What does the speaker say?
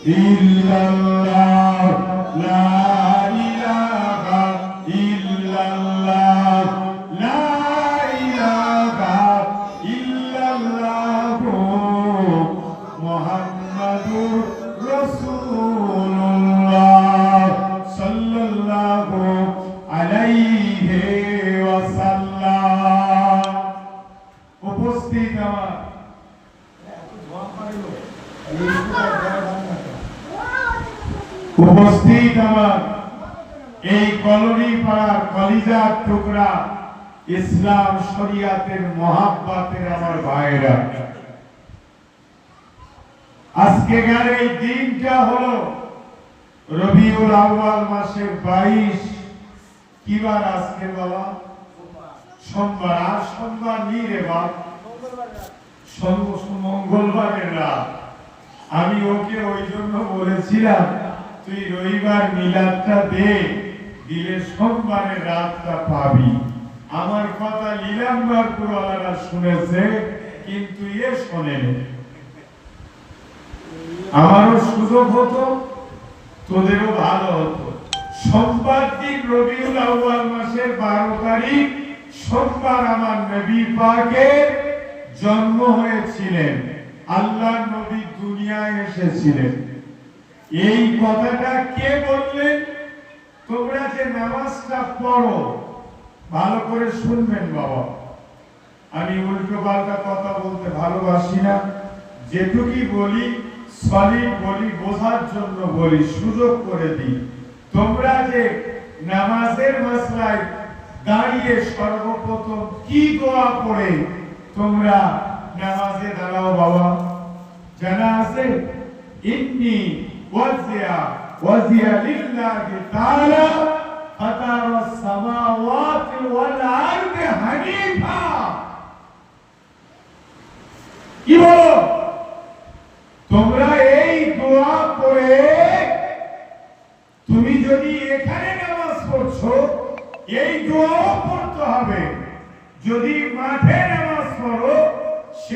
ইল্লাল্লাহ লা ইলাহা ইল্লাল্লাহ লা ইলাহা ইল্লাল্লাহ মুহাম্মাদুর রাসূলুল্লাহ সাল্লাল্লাহু আলাইহি ওয়াসাল্লাম। উপস্থিত আমার এই কলোনি পাড়ার কলিজার টুকরা ইসলাম শরিয়াতের মহাব্বতের আমার ভাইরা, আজকের এই দিনটা হলো রবিউল আউয়াল মাসের 22। কি বার আজকে বাবা? সোমবার। আর সোমবার নেই রে বাপ, মঙ্গলবারের রাত। আমি ওকে ওই জন্য বলেছিলাম তুই রবিবার মিলাদটা দিলে সোমবারের রাতটা পাবি। আমার কথা লীলাম্বরপুরওয়ালারা শুনেছে, কিন্তু এ শোনেনি। আমারও সুযোগ হতো, তোদেরও ভালো হতো। সোমবার দিন রবিউল আউয়াল মাসের 12 তারিখ সোমবার আমার নবী পাকের জন্ম হয়েছিলেন, আল্লাহর নবী দুনিয়ায় এসেছিলেন। এই কথাটা কে বললেন? তোমরা যে নামাজটা পড়ো ভালো করে শুনবেন বাবা। আমি উল্টো পাল্টা কথা বলতে ভালোবাসি না, যেটুকুই বলি সলিড বলি, বোঝার জন্য বলি, সুযোগ করে দিই। তোমরা যে নামাজের মাসলায় দাঁড়িয়ে সর্বপ্রথম কি দোয়া পড়ে তোমরা নামাজে দাঁড়াও বাবা? জানা আছে? ইন্নী ওয়াজিয়া লিল্লাহি তাআলা ফাতারাস সামাওয়াতি ওয়াল আরদি হানিফা। কি বলো?